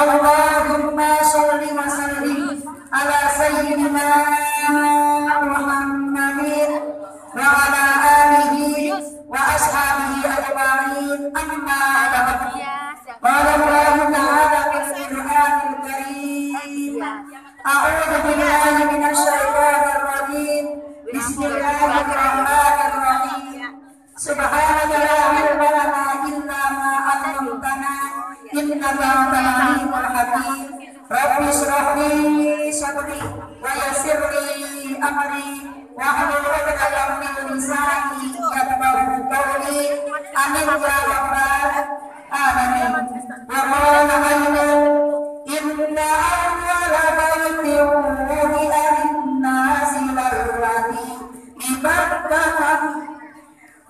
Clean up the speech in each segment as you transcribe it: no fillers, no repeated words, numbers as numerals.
Allahumma sholli wa sallim ala sayyidina Muhammadin wa ala alihi wa ashabihi ajma'in. Amma ba'd. Qala Allah ta'ala fil Qur'anil Karim. A'udzu billahi minasy syaithanir rajim. Bismillahirrahmanirrahim. Subhanaka la ilma lana illa ma 'allamtana innaka antal alimul hakim. Rabbi shrah li sadri wa yassir li amri wahlul 'uqdatam min lisani yafqahu qawli. Amin ya rabbal alamin. Wa qala aydan inna awwala baitin wudi'a lin-nasi lalladzi bimakkah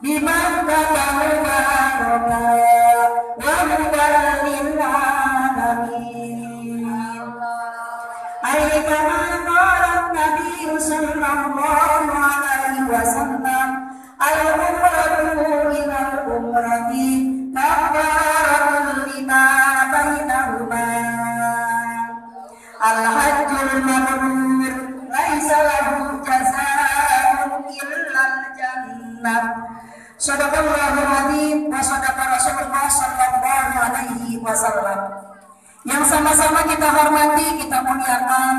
mubarakah wa hudan lil-alamin. Kama qala an-nabiy sallallahu alaihi wasallam, al-umratu ila al-umrati kafaratun lima bainahuma. Al-hajjul mabrur laisa lahu jazaa'un illa al-jannah. Shadaqallahul adzim wa shadaqa Rasulullah sallallahu alaihi wasallam. Yang sama-sama kita hormati, kita muliakan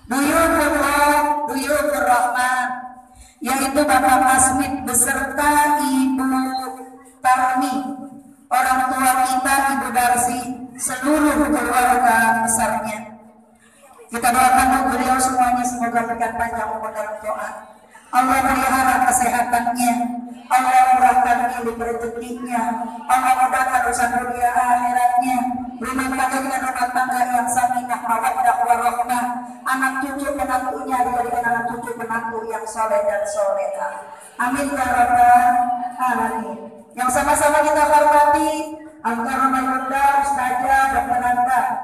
Duyufullah, Duyufur Rahman, yaitu Bapak Asmid beserta Ibu Tarmi, orang tua kita Ibu Darsi, seluruh keluarga besarnya. Kita doakan beliau semuanya semoga berkat panjang umur dalam doa. Allah pelihara kesehatannya, Allah murahkan hidup rezekinya, Allah mudahkan urusan dunia akhiratnya, rumah tangga dan rumah tangga yang sakinah mawaddah warahmah, anak cucu menantunya dijadikan anak cucu menantu yang soleh dan solehah. Amin ya rabbal alamin. Yang sama-sama kita hormati Al-Karamah Ustazah dan penanda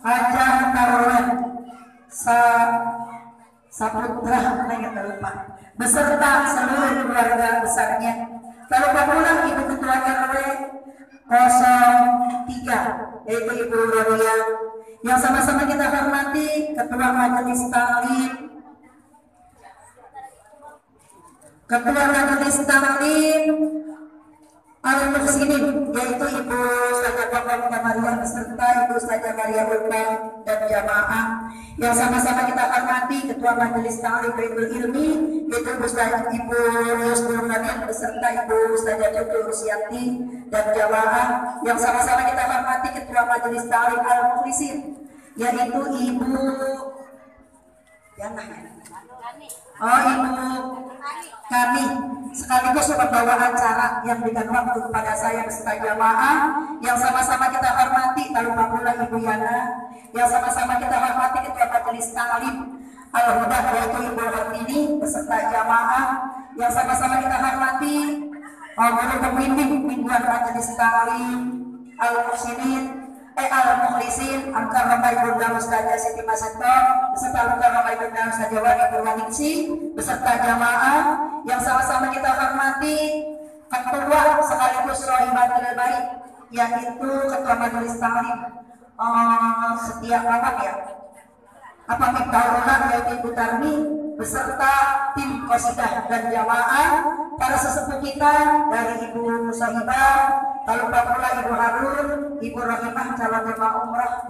Hajah Tarwan Saputra beserta seluruh keluarga besarnya. Lalu pula Ibu Ketua RW 03 yaitu Ibu Roria, yang sama-sama kita hormati Ketua Majelis Taklim Al-Muhsinin, yaitu Ibu Ustazah Bapak Maria beserta Ibu Ustazah Maria Ulfa dan jamaah. Yang sama-sama kita hormati Ketua Majelis Taklim Baitul Ilmi, yaitu Ustazah Ibu Yusnul Nabil beserta Ibu Ustazah Cucu Rusiati dan jamaah. Yang sama-sama kita hormati Ketua Majelis Taklim Al-Mukhlisin, yaitu Ibu Ibu kami sekaligus membawa acara yang berikan waktu kepada saya beserta jamaah. Yang sama-sama kita hormati lalu pula Ibu Yana, yang sama-sama kita hormati Ketua Majelis Taklim Al-Huda yaitu Ibu Hartini beserta jamaah. Yang sama-sama kita hormati guru pembimbing mingguan Majelis Taklim Al-Mukhlisin Al-Karamah Ibunda Ustazah Siti Maseto beserta Al-Karamah Ibunda Ustazah Wani Purwaningsi beserta jamaah. Yang sama-sama kita hormati Ketua sekaligus Rohimatul Baik, yaitu Ketua Majelis Taklim setiap malam ya apa Miftaullah yaitu Ibu Tarmi beserta tim Qasidah dan jamaah, para sesepuh kita dari Ibu Sahibah, lalu pula Ibu Harun, Ibu Rahimah calon jemaah umrah,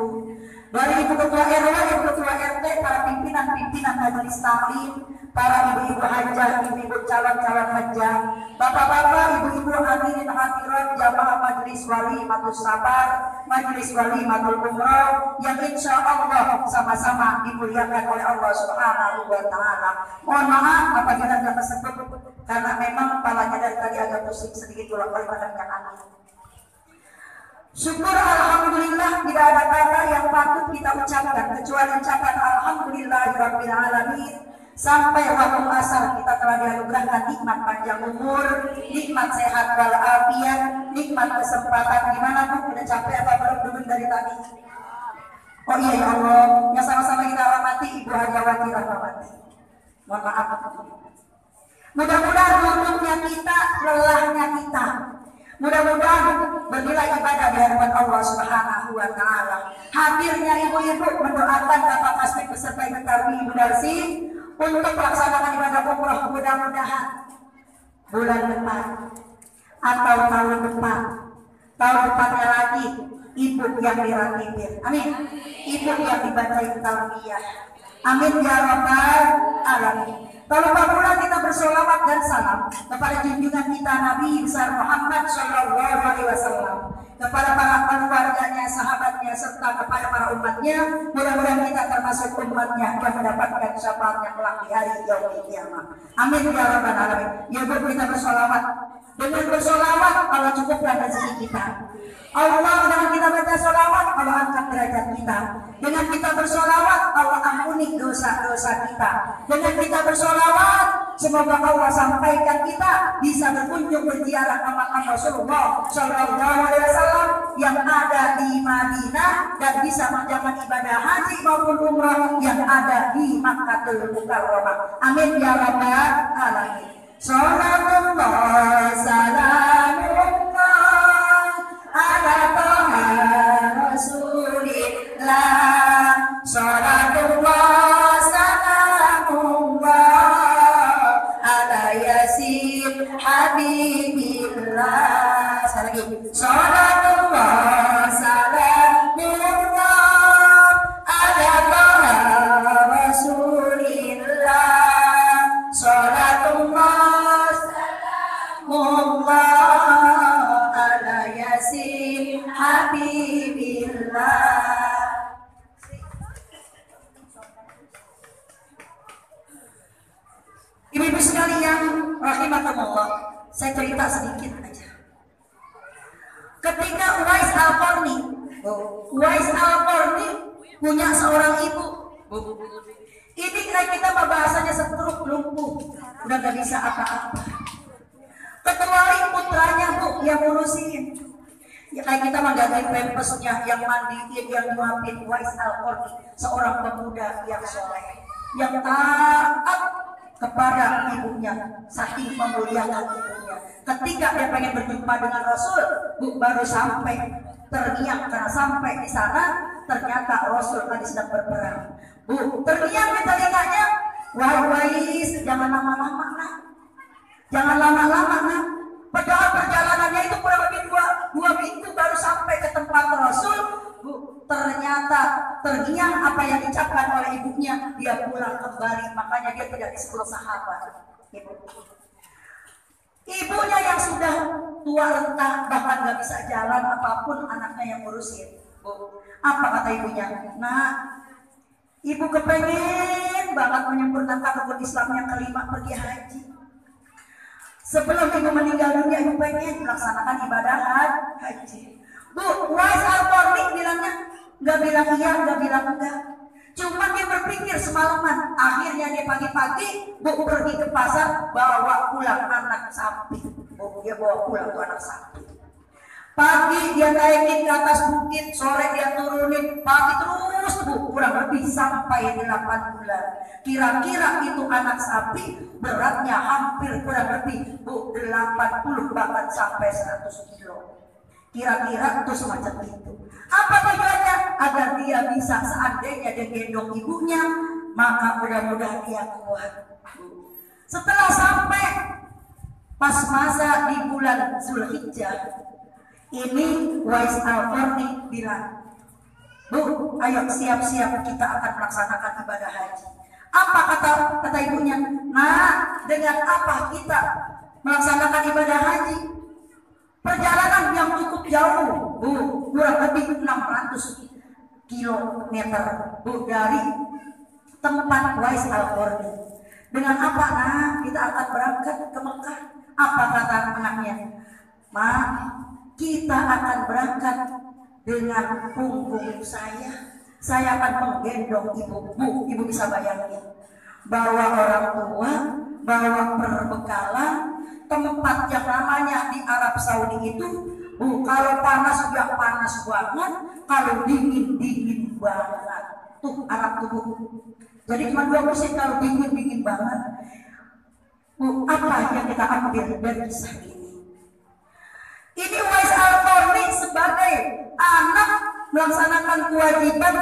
dari Ibu Ketua RW, Ibu Ketua RT, para pimpinan Majelis Taklim, para ibu-ibu hajah, ibu-ibu calon-calon hajah, bapak-bapak, ibu-ibu hadirin hadirat jamaah Majelis Wali Matul Sabar, Majelis Wali Matul Umroh, yang insya Allah sama-sama dimuliakan oleh Allah Subhanahu wa Ta'ala. Mohon maaf apabila tidak tersebut karena memang kepalanya dari tadi agak pusing sedikit tulang oleh badannya aneh. Syukur alhamdulillah, tidak ada kata yang patut kita ucapkan kecuali ucapan alhamdulillahirabbil alamin. Sampai waktu asar kita telah dianugerahkan nikmat panjang umur, nikmat sehat walafiat, nikmat kesempatan. Gimana Bu, udah capek apa belum duduk dari tadi? Oh iya ya Allah, yang sama-sama kita hormati Ibu Hajawati Rahmawati. Mohon maaf. Mudah-mudahan lututnya kita, lelahnya kita, Mudah-mudahan bernilai ibadah di hadapan Allah Subhanahu wa taala. Hadirnya ibu-ibu mendoakan Bapak Kasmi beserta Ibu Tarbi Ibu Darsi untuk melaksanakan ibadah umrah, mudah-mudahan bulan depan atau tahun depannya lagi ibu yang diratikin. Amin. Ibu yang dibacain tarbiyah. Amin ya rabbal alamin. Tak lupa pula kita bersolawat dan salam kepada junjungan kita Nabi besar Muhammad Shallallahu Alaihi Wasallam, kepada para keluarganya, sahabatnya, serta kepada para umatnya. Mudah-mudahan kita termasuk umatnya yang mendapatkan syafaatnya kelak di hari yaumul kiamah. Amin ya rabbal alamin. Ya Bu, kita bersolawat. Dengan bersolawat Allah cukupkan rezeki kita. Allah, dengan kita baca solawat Allah angkat derajat kita. Dengan kita bersolawat Allah ampuni dosa-dosa kita. Dengan kita bersolawat semoga Allah sampaikan kita bisa berkunjung berziarah ke makam Rasulullah Shallallahu Alaihi Wasallam yang ada di Madinah dan bisa menjalankan ibadah haji maupun umrah yang ada di Makkahul Mukarramah. Amin ya rabbal alamin. Salamullah salamullah ala toha rasulillah. Salatullah salamullah ala yasin habibillah. Sekali lagi. Salatullah salamullah ala toha rasulillah. Salatullah salamullah ala yasin habibillah. Ibu-ibu sekalian rahimakumullah, saya cerita sedikit aja. Ketika Uwais Al-Qarni punya seorang ibu. Ini kayak kita bahasanya setruk lumpuh, udah gak bisa apa-apa. Kecuali putranya Bu yang ngurusin. Ya kayak kita menggagain pampasnya, yang mandiin, yang nyuapin. Uwais Al-Qarni seorang pemuda yang soleh, yang taat kepada ibunya, saking memuliakan ibunya. Ketika dia pengen berjumpa dengan Rasul, Bu baru sampai terniang karena sampai di sana ternyata Rasul tadi sedang berperang. Bu terniang di telinganya, wahai Uwais, jangan lama-lama nak, jangan lama-lama nak. Padahal perjalanannya itu kurang lebih dua minggu baru sampai ke tempat Rasul. Bu, ternyata terniang apa yang diucapkan oleh ibunya, dia pulang kembali, makanya dia tidak disebut sahabat. Ibunya yang sudah tua renta, bahkan nggak bisa jalan, apapun anaknya yang ngurusin. Bu, apa kata ibunya? Nah, ibu kepengen banget menyempurnakan rukun Islam yang kelima, pergi haji. Sebelum ibu meninggal dunia, ibu pengen melaksanakan ibadah haji. Bu, Uwais Al-Qarni bilangnya, nggak bilang iya, nggak bilang enggak. Cuma dia berpikir semalaman. Akhirnya dia pagi-pagi, Bu pergi ke pasar, bawa pulang anak sapi. Bu, dia bawa pulang tuh anak sapi. Pagi dia naikin ke atas bukit, sore dia turunin, pagi terus Bu, kurang lebih sampai 8 bulan. Kira-kira itu anak sapi beratnya hampir kurang lebih Bu 80 bahkan sampai 100 kilo. Kira-kira itu semacam itu. Apa tujuannya? Agar dia bisa, seandainya dia gendong ibunya, maka mudah-mudahan dia kuat. Setelah sampai pas masa di bulan Zulhijjah, ini Uwais Al-Qarni bilang, Bu, ayo siap-siap, kita akan melaksanakan ibadah haji. Apa kata ibunya? Nah, dengan apa kita melaksanakan ibadah haji? Perjalanan yang cukup jauh, Bu, kurang lebih 600 kilometer, Bu, dari tempat Uwais Al-Qarni. Dengan apa? Nah, kita akan berangkat ke Mekah. Apa kata anaknya? Ma, kita akan berangkat dengan punggung saya. Saya akan menggendong ibu. Bu, ibu bisa bayangin, bawa orang tua, bawa perbekalan, tempat yang namanya di Arab Saudi itu, Bu, kalau panas sudah panas banget, kalau dingin banget. Tuh Arab tuh. Jadi cuma 2 musim, kalau dingin banget. Bu, apa yang kita ambil dari kisah ini? Ini Uwais Al-Qarni sebagai anak melaksanakan kewajiban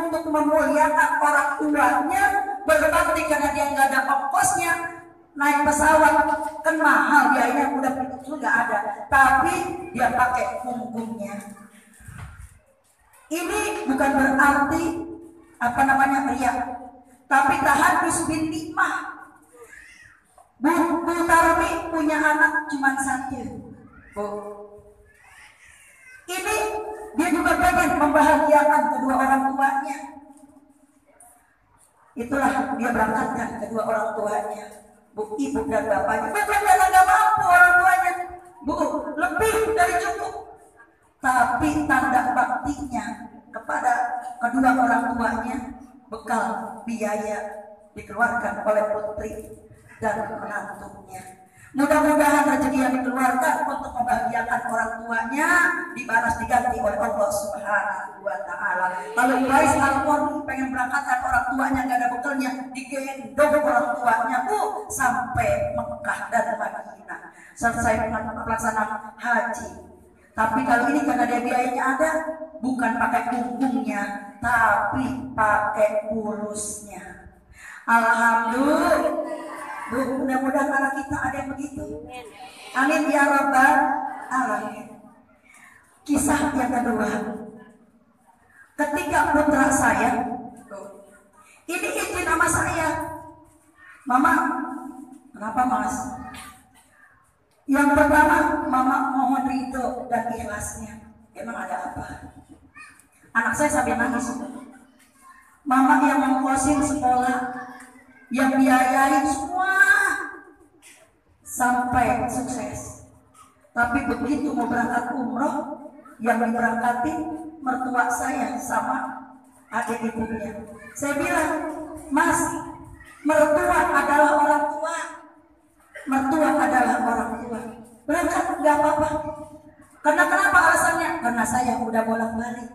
untuk memuliakan orang tuanya, berbakti karena dia nggak ada ongkosnya naik pesawat kan mahal biayanya, udah itu nggak ada, tapi dia pakai punggungnya. Ini bukan berarti riak, tapi tahadus bin nikmah. Bu Tarmi punya anak cuma satu. Bu, ini dia juga pengen membahagiakan kedua orang tuanya. Itulah dia berangkatkan kedua orang tuanya, bu, ibu dan bapaknya. Bukan karena nggak mampu orang tuanya, bu, lebih dari cukup. Tapi tanda baktinya kepada kedua orang tuanya, bekal biaya dikeluarkan oleh putri dan menantunya. Mudah-mudahan rezeki yang dikeluarkan untuk membahagiakan orang tuanya dibalas diganti oleh Allah Subhanahu wa Ta'ala. Kalau Uwais Al-Qarni pengen berangkatkan orang tuanya gak ada bekalnya, digendong orang tuanya sampai Mekah dan Madinah, selesai pelaksanaan haji. Tapi kalau ini karena dia biayanya ada, bukan pakai punggungnya, tapi pakai pulusnya. Alhamdulillah. Bu, mudah-mudahan anak kita ada yang begitu. Amin ya rabbal alamin. Kisah yang kedua, ketika putra saya ini izin sama saya, mama, kenapa mas? Yang pertama, mama mohon ridho dan ikhlasnya. Emang ada apa? Anak saya sampai nangis. Mama yang mengkosin sekolah, yang biayain semua sampai sukses. Tapi begitu mau berangkat umroh, yang diberangkatin mertua saya sama adik ibunya. Saya bilang, mas, mertua adalah orang tua. Mertua adalah orang tua. Berangkat nggak apa-apa. Karena kenapa alasannya? Karena saya udah bolak-balik.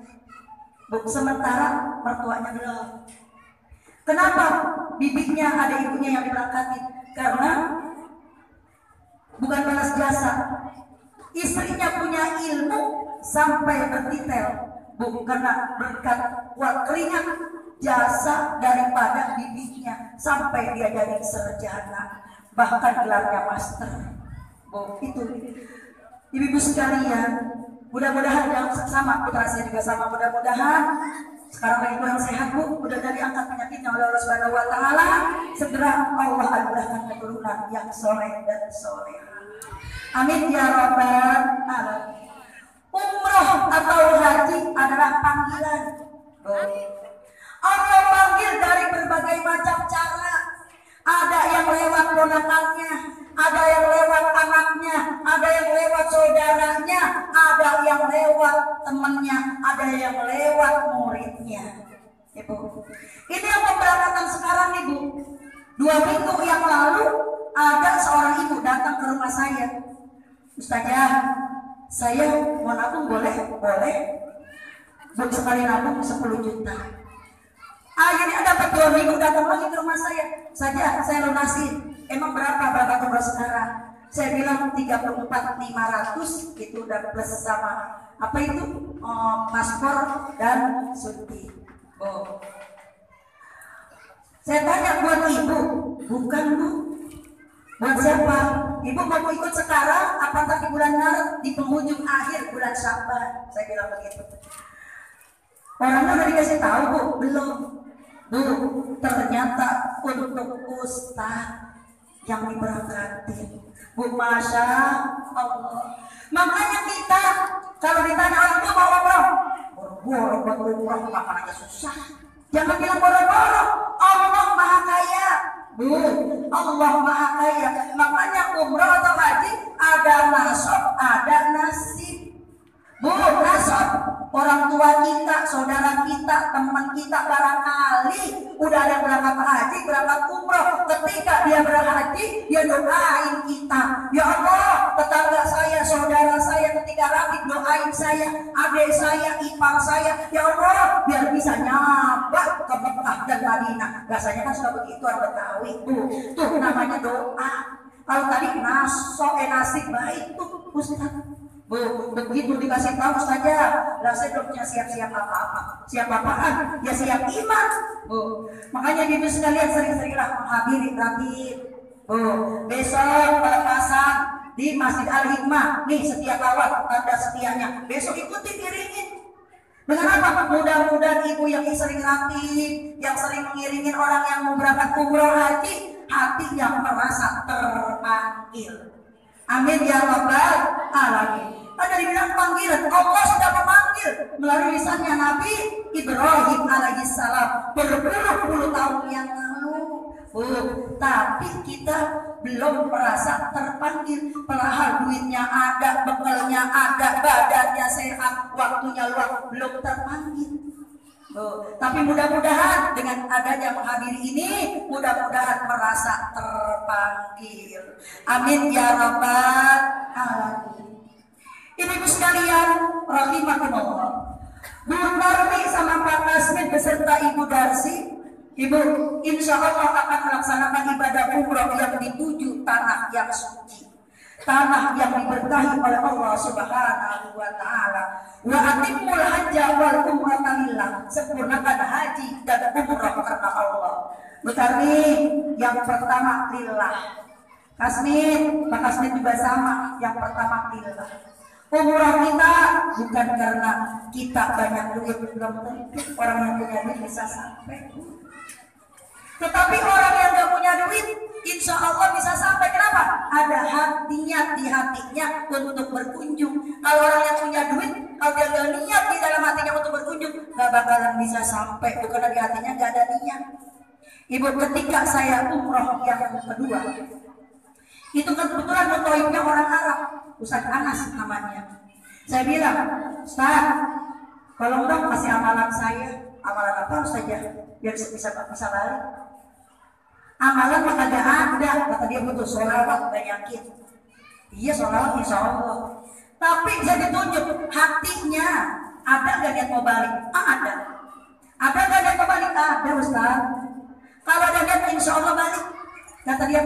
Sementara mertuanya belum. Kenapa bibinya ada ibunya yang diberangkatin? Karena bukan balas jasa. Istrinya punya ilmu sampai berdetail, karena berkat kuat keringat jasa daripada bibinya sampai dia jadi sarjana, bahkan gelarnya master. Itu ibu-ibu sekalian, mudah-mudahan yang sama putra saya juga sama, mudah-mudahan sekarang lagi kurang sehat bu, udah dari angkat penyakitnya oleh Allah Subhanahu wa Ta'ala, segera Allah anugerahkan keturunan yang soleh dan soleha. Amin ya rabbal alamin. Umroh atau haji adalah panggilan. Allah panggil dari berbagai macam cara. Ada yang lewat ponakannya, ada yang lewat anaknya, ada yang lewat saudaranya, ada yang lewat temannya, ada yang lewat muridnya. Ibu, ini yang pemberangkatan sekarang ibu. 2 minggu yang lalu ada seorang ibu datang ke rumah saya. Ustazah, saya mau nabung boleh? Boleh. Buat sekali nabung 10 juta. Akhirnya dapat 2 minggu datang lagi ke rumah saya. Saja saya lunasin. Emang berapa umroh sekarang? Saya bilang 34.500 itu udah plus sama apa itu paspor dan suntik. Saya tanya buat ibu, bukan bu? Buat siapa? Ibu mau ikut sekarang apa di bulan Maret, di penghujung akhir bulan Sya'ban? Saya bilang begitu. Orangnya udah dikasih tahu bu, belum. Bu, ternyata untuk ustaz yang diberangkatin. Bu, masya Allah. Makanya kita kalau ditanya orang tua mau umroh, boro-boro buat umroh makanya susah. Jangan bilang boro-boro. Allah maha kaya. Bu, Allah maha kaya. Makanya umroh atau haji ada nasab, ada nasib. Bu, nasab orang tua kita, saudara kita, teman kita barangkali udah ada berangkat haji, berangkat umroh. Ketika dia berhaji, dia doain kita. Ya Allah, tetangga saya, saudara saya ketika rapi doain saya, adik saya, ipar saya. Ya Allah, biar bisa nyabat ke Mekah dan Madinah. Biasanya kan sudah begitu orang Betawi. Tuh namanya doa. Kalau tadi nasib baik tuh Ustaz. Bu, begitu dikasih tahu saja, lah saya belum punya siap-siap apa-apa. Siap apaan? Ya siap iman. Bu, makanya ibu sekalian sering-seringlah menghadiri gratis. Bu, besok pelepasan di Masjid Al-Hikmah. Nih setiap awal tanda setianya. Besok ikuti iringin. Dengan apa? Mudah-mudahan ibu yang sering aktif, yang sering mengiringin orang yang mau berangkat umroh haji, hati yang merasa terpanggil. Amin ya rabbal alamin. Ada dibilang panggilan, Allah sudah memanggil melalui lisannya Nabi Ibrahim alaihissalam berpuluh-puluh tahun yang lalu. Tapi kita belum merasa terpanggil. Padahal duitnya ada, bekalnya ada, badannya sehat, waktunya luang, belum terpanggil. Tapi mudah-mudahan dengan adanya menghadiri ini, mudah-mudahan merasa terpanggil. Amin ya rabbal alamin. Ibu sekalian, rahimakumullah. Bu Darmi sama Pak Kasmin beserta Ibu Darsi, Ibu insya Allah akan melaksanakan ibadah umroh yang dituju tanah yang suci, tanah yang diberkahi oleh Allah Subhanahu wa taala. Wa atimul hajja wal umrata lillah, sempurnakan haji dan umroh karena Allah. Bu Darmi, yang pertama lillah. Kasmin, Pak Kasmin juga sama, yang pertama lillah. Umrah kita bukan karena kita banyak duit, belum tentu orang yang punya duit bisa sampai. Tetapi orang yang gak punya duit, insya Allah bisa sampai. Kenapa? Ada hatinya, di hatinya untuk berkunjung. Kalau orang yang punya duit, kalau dia gak niat di dalam hatinya untuk berkunjung, gak bakalan bisa sampai. Bukan di hatinya gak ada niat. Ibu, ketika saya umroh yang kedua, itu kan kebetulan mutoibnya orang Arab, Ustaz Anas namanya. Saya bilang, Ustaz, kalau dong kasih amalan saya. Amalan apa saja biar bisa balik. Amalan mah kagak ada, kata dia butuh sholawat, banyakin. Iya sholawat insya Allah. Tapi saya ditunjuk hatinya, ada gak niat mau balik? Ada. Ada gak niat mau balik? Ada Ustaz. Kalau ada niat insya Allah balik. Kata dia,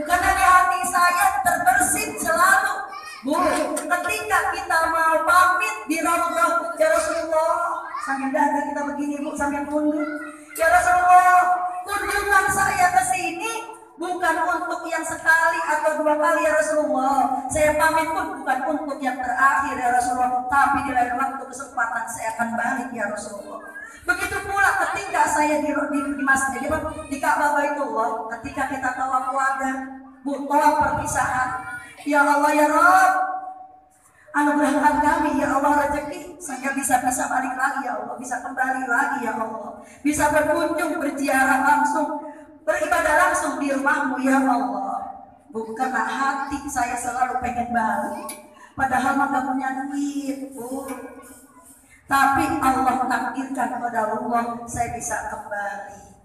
karena di hati saya terbersit selalu. Bu, ketika kita mau pamit di Raudhah, ya Rasulullah, sambil dada kita begini Bu, sambil mundur. Ya Rasulullah, kunjungan saya ke sini bukan untuk yang sekali atau dua kali ya Rasulullah. Saya pamit pun bukan untuk yang terakhir ya Rasulullah, tapi di lain waktu kesempatan saya akan balik ya Rasulullah. Begitu pula ketika saya di masjid di Ka'bah Baitullah, ketika kita tawaf wada, tawaf perpisahan. Ya Allah ya Rabb, anugerahkan kami ya Allah rezeki sehingga bisa balik lagi ya Allah, bisa kembali lagi ya Allah, bisa berkunjung, berziarah langsung, beribadah langsung di rumahmu ya Allah. Bukan hati saya selalu pengen balik, padahal mah gak punya duit. Tapi Allah takdirkan pada Allah saya bisa kembali.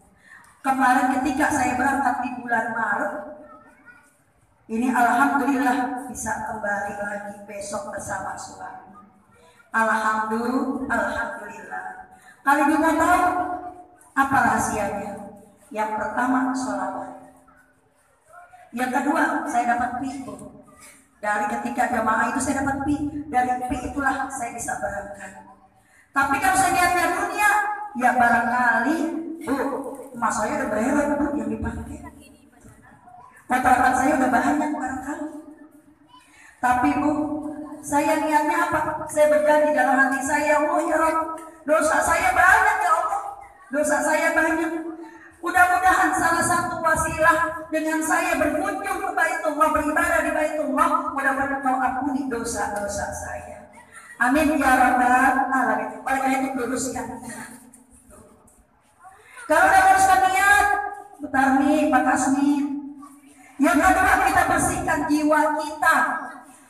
Kemarin ketika saya berangkat di bulan Maret, ini alhamdulillah bisa kembali lagi besok bersama suami. Alhamdulillah. Kalian juga tahu apa rahasianya? Yang pertama sholawat. Yang kedua saya dapat pi. Dari ketika jamaah itu saya dapat pi. Dari pi itulah saya bisa berangkat. Tapi kalau saya niatnya dunia, ya barangkali emas saya udah berhemat Bu yang dipakai. Kontrakan saya udah banyak barangkali. Tapi Bu, saya niatnya apa? Saya berjanji dalam hati saya, Allah ya Rabb, dosa saya banyak ya Allah, dosa saya banyak. Mudah-mudahan salah satu wasilah dengan saya berkunjung ke Baitullah, beribadah di Baitullah, mudah-mudahan Kau ampuni dosa-dosa saya. Amin ya rabbal alamin. Oleh karena itu luruskan niat. Kalau udah luruskan niat, Butarmi, Pak Kasmin. Yang kedua kita bersihkan jiwa kita,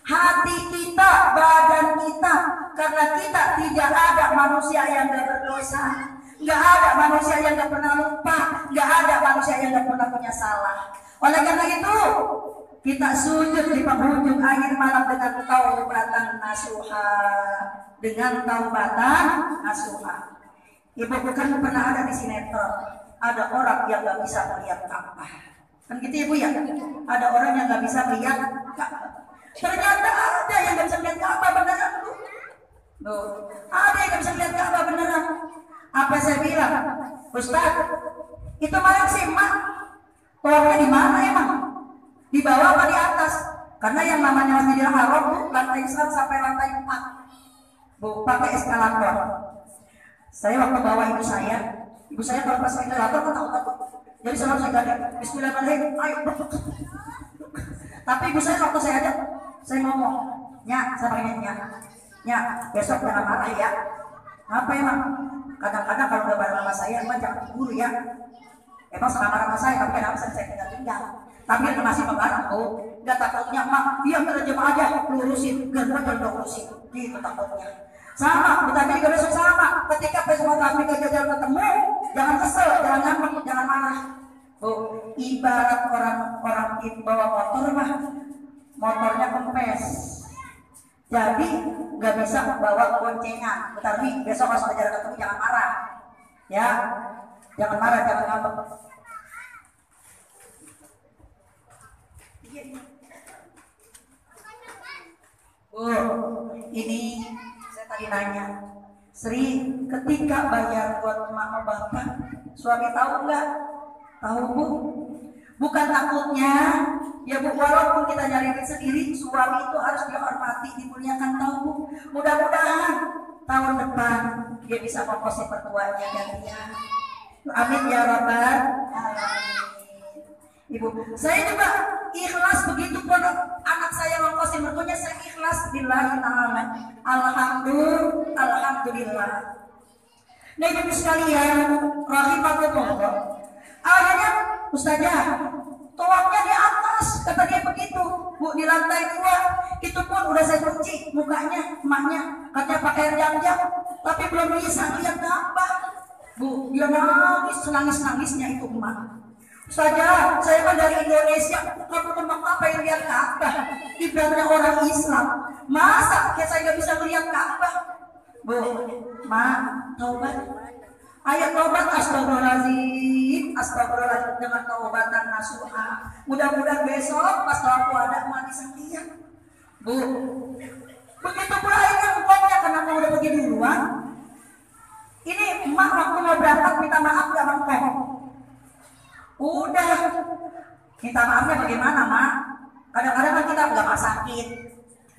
hati kita, badan kita, karena kita tidak ada manusia yang gak berdosa, gak ada manusia yang gak pernah lupa, gak ada manusia yang gak pernah punya salah. Oleh karena itu kita sujud di penghujung akhir malam dengan taubatan nasuha, dengan taubatan nasuha. Ibu bukan pernah ada di sinetron, ada orang yang gak bisa melihat Ka'bah, kan gitu Ibu ya? Ada orang yang gak bisa melihat Ka'bah. Ternyata ada yang nggak bisa lihat Ka'bah beneran tuh. Ada yang nggak bisa lihat Ka'bah beneran. Apa saya bilang, Ustaz, itu malah sih mak, tawafnya di mana emang? Di bawah apa di atas? Karena yang namanya Masjidil Haram tuh lantai 1 sampai lantai 4. Bu, pakai eskalator. Saya waktu bawa ibu saya kalau pas eskalator kan takut. Jadi selalu saya gade, Bismillahirrahmanirrahim, ayo. Tapi ibu saya waktu saya ada, saya ngomong, Nya, saya panggilnya Nya, besok jangan marah ya. Apa emang? Kadang-kadang kalau udah bareng sama saya, emang jangan buru ya. Emang sekamar sama saya, tapi kenapa saya tinggal. Tapi yang masih bareng tuh, nggak takutnya mak, dia terjemah aja, lurusin, gak urusin, gitu takutnya. Sama, kita juga besok sama. Ketika besok kami ke jalan ketemu, jangan kesel, jangan ngambek, jangan marah. Oh, ibarat orang bawa motor mah, motornya kempes. Jadi nggak bisa bawa boncengan. Tapi besok pas ke jalan ketemu jangan marah, ya, jangan marah, jangan ngambek. Ini saya tadi nanya, Sri, ketika bayar buat mama bapak, suami tahu nggak? Tahu bu? Bukan takutnya, ya bu, walaupun kita nyari duit sendiri, suami itu harus dihormati, dimuliakan, tahu bu? Mudah-mudahan tahun depan dia bisa komposi pertuanya gantian. Amin ya rabbal alamin. Ibu, saya juga ikhlas begitu pun anak saya ngongkosin mertuanya, saya ikhlas billahi ta'ala. Alhamdulillah. Nah ibu sekalian, rahimakumullah. Akhirnya Ustazah, tawafnya di atas, kata dia begitu. Bu, di lantai 2, itu pun udah saya cuci mukanya, emaknya, katanya pakai air jam-jam, tapi belum bisa lihat Ka'bah. Bu, dia nangis, senangis-nangisnya itu emak. Ustazah, saya kan dari Indonesia, kamu tembak apa yang lihat Ka'bah? Ibaratnya orang Islam, masa saya nggak bisa melihat Ka'bah? Bu, ma, taubat. Ayo taubat, astagfirullahaladzim, astagfirullahaladzim, dengan taubatan nasuha. Mudah-mudahan besok pas aku ada emak bisa lihat. Bu, begitu pula ini engkaunya, karena kamu udah pergi duluan. Ini emak waktu mau berangkat minta maaf gak engkau? Udah, minta maafnya bagaimana mak? Kadang-kadang kan kita nggak sakit,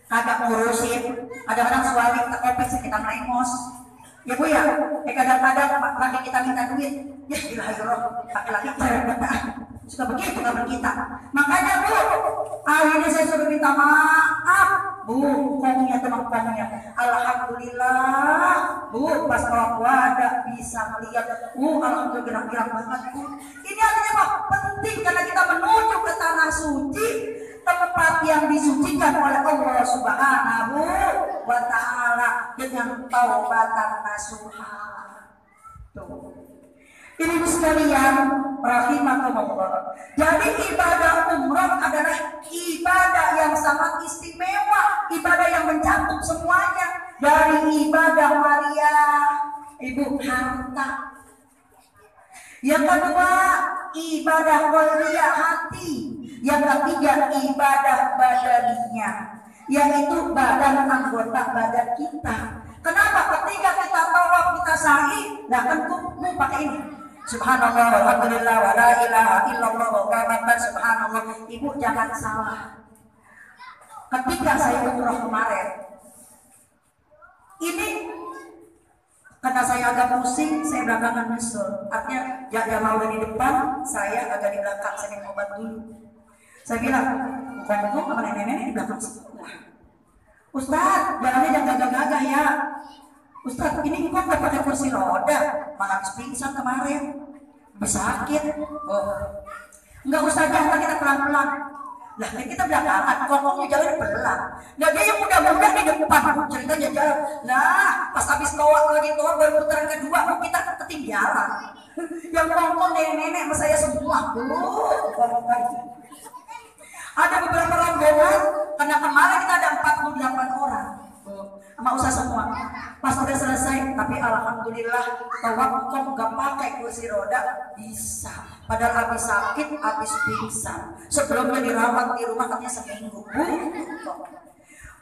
kagak ngurusin. Kadang-kadang suami kita kopik, kita melengos. Ya bu ya, kadang-kadang laki kita minta duit, ya ilahiroh, laki-laki suka begitu kabar kita. Makanya bu, akhirnya saya suruh minta maaf. Bu, kongnya teman-temannya, alhamdulillah. Bu, pas kalau ada bisa melihat, alhamdulillah gerak-gerak banget bu. Ini artinya apa? Penting karena kita menuju ke tanah suci, tempat yang disucikan oleh Allah Subhanahu wa ta'ala dengan taubatan nasuha. Tuh. Ini sekalian rahimakumullah. Jadi ibadah umrah adalah ibadah yang sangat istimewa, ibadah yang mencakup semuanya, dari ibadah Maria, ibu harta. Yang kedua, ibadah qalbiyah hati. Yang ketiga, ibadah badaniyah, yaitu badan anggota badan kita. Kenapa? Ketika kita tawaf, kita sa'i, nah kan kamu pakai ini. Subhanallah, alhamdulillah, wa la ilaha illallah, wa akbar, subhanallah. Ibu jangan salah. Ketika saya umroh kemarin, ini karena saya agak pusing, saya belakangan nyusul. Artinya jamaah udah di depan, saya agak di belakang, saya minum obat dulu. Saya bilang, ngomong sama nenek-nenek di belakang semua. Ustaz, jalannya jangan gagah-gagah ya. Ustaz, ini kok nggak pakai kursi roda? Malah habis pingsan kemarin, bisa sakit. Enggak usah, jangan kita pelan-pelan. Lah kita belakangan, ngomongnya jalan pelan. Nah dia yang muda-muda di depan, ceritanya jalan. Nah pas habis tawaf lagi tawaf baru putaran kedua, kita ketinggalan. Yang ngomong nenek-nenek sama saya semua. Ada beberapa rombongan, karena kemarin kita ada 48 orang. sama usaha semua. Pas udah selesai, tapi alhamdulillah tawakal nggak pakai kursi roda bisa. Padahal habis sakit, habis pingsan. Sebelumnya dirawat di rumah katanya seminggu.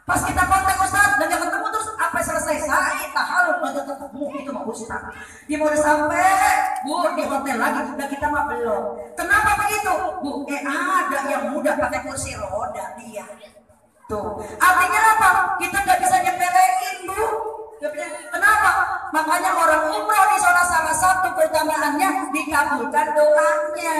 Pas kita kontak Ustaz dan dia ketemu terus apa selesai saya tahalul pada ketemu itu mau Ustaz. Dia mau sampai di hotel lagi dan kita mah belum. Kenapa begitu? Ada yang muda pakai kursi roda dia. Tuh, artinya apa? Kita nggak bisa nyepelein, Bu. Kenapa? Makanya orang umroh di sana salah satu keutamaannya dikabulkan doanya.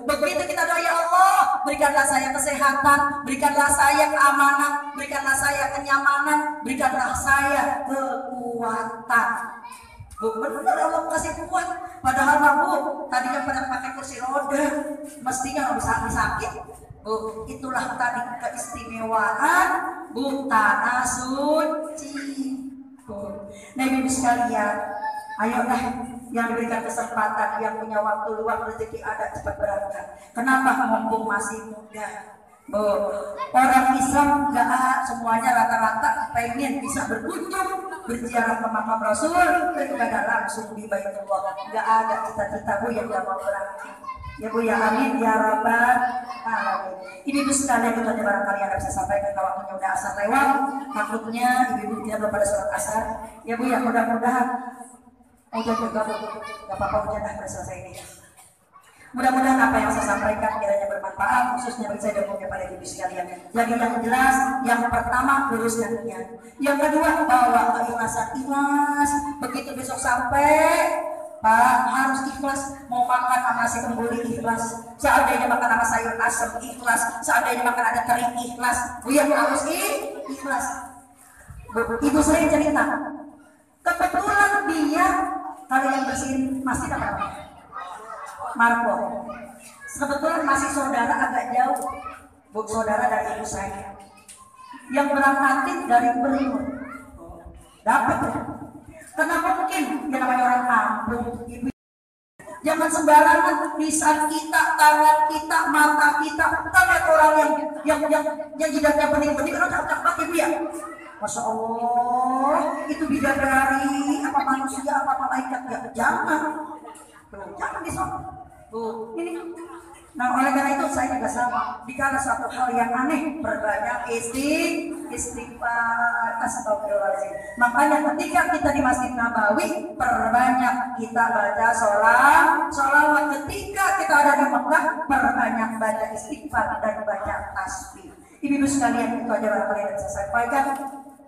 Begitu kita doa, ya Allah, berikanlah saya kesehatan, berikanlah saya keamanan, berikanlah saya kenyamanan, berikanlah saya kekuatan. Benar Allah kasih kuat. Padahal Bu, tadinya pada pakai kursi roda, mestinya nggak bisa sakit. Itulah tadi keistimewaan tanah suci. Nah ibu sekalian, ayolah yang diberikan kesempatan, yang punya waktu luang, rezeki ada, cepat berangkat. Kenapa? Mumpung masih muda. Orang Islam gak semuanya rata-rata pengen bisa berkunjung berziarah ke makam Rasul beribadah langsung di Baitullah. Gak ada cita-cita Bu yang gak mau berangkat. Ya Bu ya, amin ya rabbal alamin. Ibu-ibu sekalian, itu aja barangkali Anda bisa sampaikan kalau waktunya udah asar lewat. Takutnya ibu-ibu tidak belum pada sholat asar. Ya Bu ya, mudah-mudahan udah juga gak apa-apa hujan dah selesai ini. Mudah-mudahan apa yang saya sampaikan kiranya bermanfaat, khususnya bagi saya dan mungkin pada ibu sekalian. Jadi yang jelas, yang pertama luruskan niat. Yang kedua, bawa keikhlasan, ikhlas. Begitu besok sampai Pak harus ikhlas, mau makan sama nasi kembuli ikhlas, seandainya makan sama sayur asam ikhlas, seandainya makan ada kari ikhlas, yang harus ikhlas. Ibu sering cerita, kebetulan dia kalau yang bersihin masjid apa namanya? Marco. Kebetulan masih saudara agak jauh, saudara dari ibu saya, yang berangkatin dari Berimun, dapat ya. Kenapa mungkin? Ya namanya orang kampung, ibu. Jangan sembarangan lisan kita, tangan kita, mata kita. Kita lihat orang yang jidatnya bening-bening, kan cakap banget ibu ya. Masya Allah, itu bidadari, apa manusia, apa malaikat ya? Jangan, jangan disok. Ini. Nah oleh karena itu saya juga sama. Dikala suatu hal yang aneh, berbanyak istighfar, astagfirullahaladzim. Makanya ketika kita di Masjid Nabawi, perbanyak kita baca sholawat. Ketika kita ada di Mekah, perbanyak baca istighfar dan baca tasbih. Ibu-ibu sekalian, itu aja barangkali yang saya sampaikan.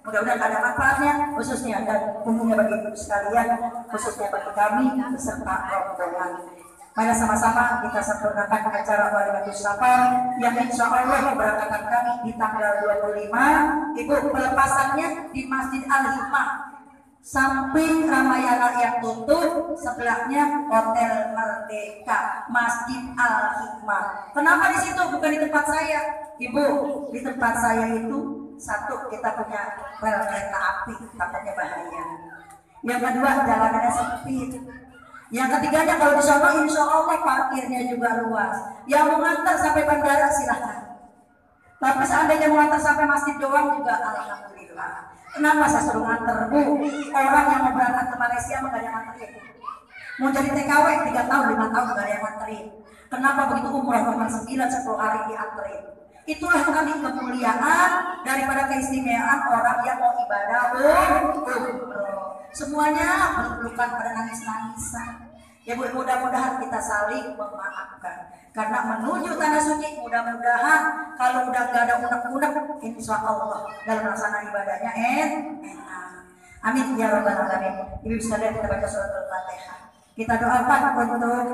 Mudah-mudahan ada manfaatnya, khususnya dan umumnya bagi ibu sekalian, khususnya bagi kami beserta rombongan. Mari sama-sama kita sempurnakan acara Walimatul Safar yang insya Allah keberangkatan kami di tanggal 25. Ibu, pelepasannya di Masjid Al-Hikmah, samping Ramayana yang tutup, sebelahnya Hotel Merdeka, Masjid Al-Hikmah. Kenapa di situ bukan di tempat saya? Ibu, di tempat saya itu satu, kita punya rel kereta api, takutnya bahaya. Yang kedua, jalanannya sempit. Yang ketiganya kalau di sana insya Allah parkirnya juga luas. Yang mau ngantar sampai bandara silahkan. Tapi seandainya mau ngantar sampai masjid doang juga alhamdulillah. Kenapa saya suruh nganter Bu? Orang yang mau berangkat ke Malaysia nggak ada yang nganterin. Mau jadi TKW 3 tahun 5 tahun nggak ada yang nganterin. Kenapa begitu umroh nomor 9 10 hari dianterin? Itulah tadi kemuliaan daripada keistimewaan orang yang mau ibadah umroh. Semuanya berpelukan pada nangis-nangisan. Ya Bu, mudah-mudahan kita saling memaafkan. Karena menuju tanah suci, mudah-mudahan kalau udah gak ada unek-unek, insya Allah dalam melaksanakan ibadahnya enak. Amin ya rabbal alamin. Ibu sekalian, kita baca surat Al-Fatihah. Kita doakan untuk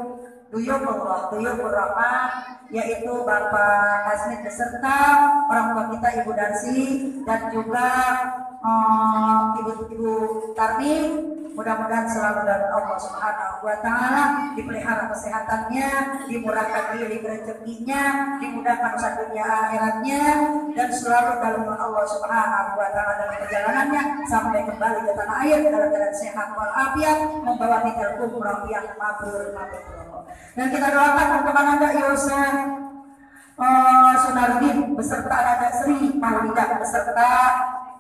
Duyufur Rahman, yaitu Bapak Hasmid beserta orang tua kita Ibu Darsi dan juga Ibu Tarni. Mudah-mudahan selalu dari Allah Subhanahu wa Ta'ala dipelihara kesehatannya, dimurahkan diri rezekinya, dimudahkan usaha dunia akhiratnya, dan selalu dalam Allah Subhanahu wa Ta'ala dalam perjalanannya sampai kembali ke tanah air dalam keadaan sehat walafiat, membawa kita umrah yang mabrur. Dan kita doakan untuk Anda Yusuf Sunardin beserta Anda Sri Maulida beserta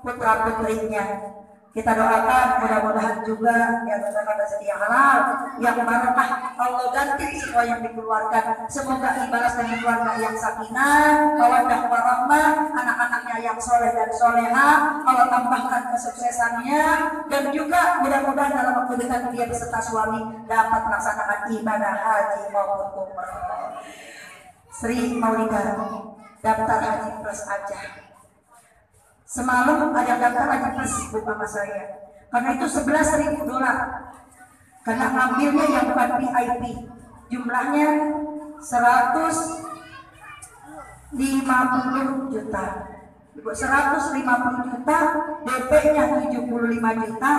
putra-putrinya. Kita doakan mudah-mudahan juga yang mendapatkan rezeki yang halal, yang barokah, Allah ganti semua yang dikeluarkan. Semoga dibalas dengan keluarga yang sakinah, mawaddah warahmah, anak-anaknya yang soleh dan soleha, Allah tambahkan kesuksesannya, dan juga mudah-mudahan dalam waktu dekat dia beserta suami dapat melaksanakan ibadah haji maupun umrah. Sri Maulida daftar haji plus aja. Semalam ada daftar haji plus ibu mama saya. Karena itu $11.000. Karena ngambilnya yang bukan VIP. Jumlahnya 150 juta. Ibu 150 juta, DP-nya 75 juta,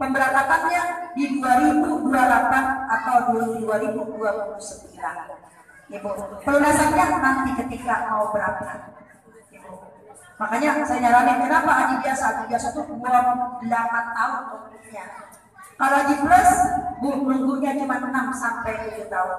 pemberangkatannya di 2028 atau 2029. Ibu, pelunasannya nanti ketika mau berangkat. Makanya saya nyaranin kenapa haji biasa? Haji biasa itu 28 tahun nunggunya. Kalau haji plus, nunggunya cuma 6 sampai 7 tahun.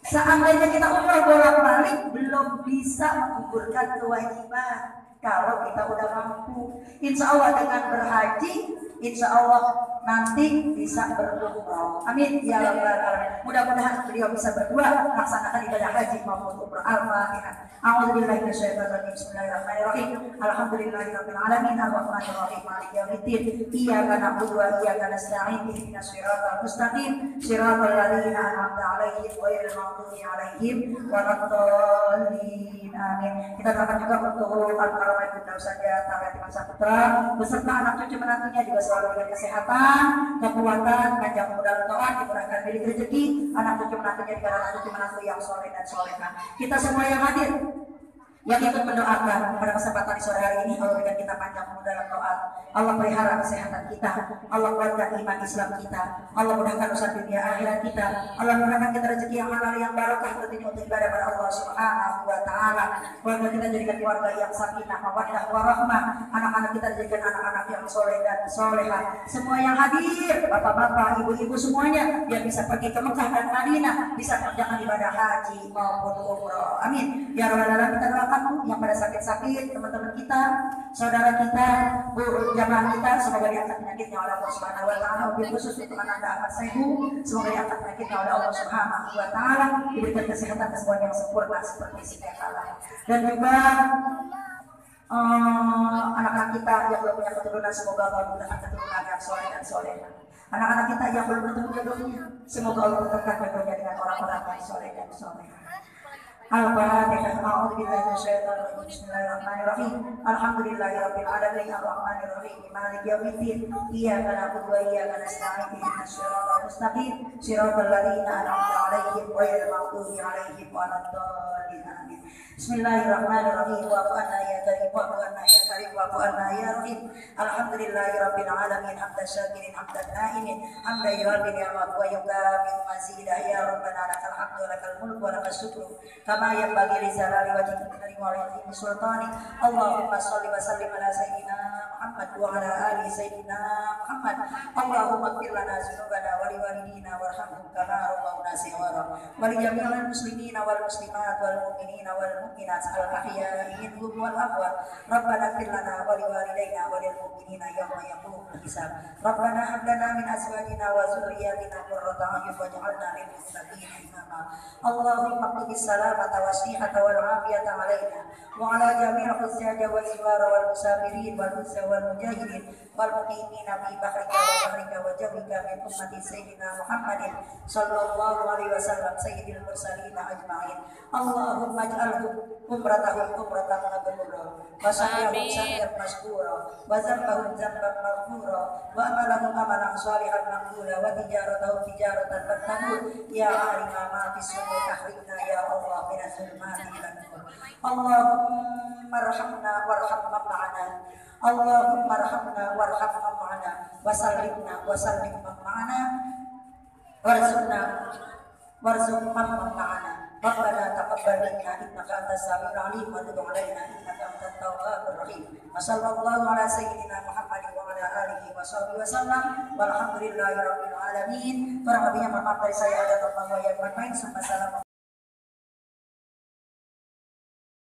Seandainya kita umroh bolak-balik belum bisa menggugurkan kewajiban. Kalau kita udah mampu, insya Allah dengan berhaji, insya Allah nanti bisa berumrah. Amin ya rabbal alamin. Mudah-mudahan beliau bisa berdua melaksanakan ibadah haji maupun umrah. Al-Fatihah. A'udzubillahi minasyaitonir rajim. Bismillahirrahmanirrahim. Alhamdulillahirabbil alamin arrahmanir rahim maliki yaumiddin. Iyyaka na'budu wa iyyaka nasta'in. Ihdinas siratal mustaqim. Siratal ladzina an'amta 'alaihim ghairil maghdubi 'alaihim waladdallin. Amin. Kita doakan juga untuk Al-Karamah Bunda Ustazah Tara Yatimah Saputra beserta anak cucu menantunya juga selalu diberi kesehatan, kekuatan, panjang umur dan taat, dimurahkan milik rezeki, anak cucu menantunya juga anak cucu menantu yang soleh dan solehah. Kita semua yang hadir, yang ikut mendoakan pada kesempatan di sore hari ini, Allah berikan kita panjang umur dalam doa. Allah pelihara kesehatan kita, Allah kuatkan iman Islam kita, Allah mudahkan urusan dunia akhirat kita, Allah mudahkan kita rezeki yang halal yang barokah tentunya untuk ibadah pada Allah Subhanahu wa taala. Keluarga kita jadikan keluarga yang sakinah, mawaddah warahmah, anak-anak kita jadikan anak-anak yang soleh dan solehah. Semua yang hadir, bapak-bapak, ibu-ibu semuanya yang bisa pergi ke Mekah dan Madinah, bisa mengerjakan ibadah haji maupun umrah. Amin. Ya rabbal alamin. Kita doakan yang pada sakit-sakit, teman-teman kita, saudara kita, bu jamaah kita, semoga diangkat penyakitnya oleh Allah Subhanahu wa taala. Wabil khusus untuk Ananda Ahmad Saihu, semoga diangkat penyakitnya oleh Allah Subhanahu wa taala, diberikan kesehatan kesembuhan yang sempurna seperti sedia kala. Dan juga anak-anak kita yang belum punya keturunan, semoga Allah mudahkan keturunan yang soleh dan solehah. Anak-anak kita yang belum bertemu jodohnya, semoga Allah tetapkan jodohnya dengan orang-orang yang soleh dan solehah. Al-Fatihah. A'udzubillahi minasyaitonir rajim. Bismillahirrahmanirrahim. Alhamdulillahirabbil alamin arrahmanir rahim maliki yaumiddin. Iyyaka na'budu wa iyyaka nasta'in. Ihdinas siratal mustaqim. Siratal ladzina an'amta 'alaihim ghairil maghdubi 'alaihim waladdallin. Amin. Bismillahirrahmanirrahim. Wa'fu 'anna ya karim, wa'fu 'anna ya karim, wa'fu 'anna ya rahim. Alhamdulillahirabbil alamin hamdan syakirin hamdan na'imin hamdan yu'addi ni'mat wa yukafi'u mazidah. Ya rabbana lakal hamdu wa lakal mulku wa lakal syukru kama yanbaghi li jalali wajhika wa li 'azimi sultanik. Allahumma shalli wa sallim ala sayyidina Muhammad wa ala ali sayyidina Muhammad. Allahumma ighfir lana dzunubana wa li walidina warhamhum kama rabbawna shighara wa li jami'il muslimina wal muslimat wal mu'minina wal mu'minat al ahya'i minhum wal amwat. Rabbana ighfir lana wa li walidayna wa lil mu'minina yawma yaqumul hisab. Rabbana hab lana min azwajina wa dhurriyyatina qurrata a'yun waj'alna lil muttaqina imama. Allahumma qini salamata wa sihhata wal afiyata alaina wa ala jami'il hujjaj wal ibar wal musafirin wal musa wal mujahidin wal muqimina fi bahrika wa bahrika wa jawika min ummati sayyidina Muhammadin sallallahu alaihi wasallam sayyidil mursalin ajma'in. Allahumma ij'alhum umratahum umratan mabrurah wa sa'yahum sa'yan mashkura wa dhanbahum dhanban maghfura wa amalahum amalan shalihan maqbula wa tijaratahum tijaratan lan tabur. Ya alima ma fi sudur tahrikna ya Allah min az-zulmati ila nur. Allahumma arhamna warham man ma'ana. Allahumma arhamna warham man ma'ana wa sallimna wa sallim man ma'ana warzuqna warzuq man ma'ana. Rabbana taqabbal minna innaka antas samiul alim wa tub 'alaina innaka antat tawwabur rahim. Wa sallallahu ala sayyidina Muhammadin wa ala alihi wa sahbihi wasallam walhamdulillahi rabbil alamin. Kurang lebihnya mohon maaf dari saya, ada tambahan yang bermain. Assalamualaikum.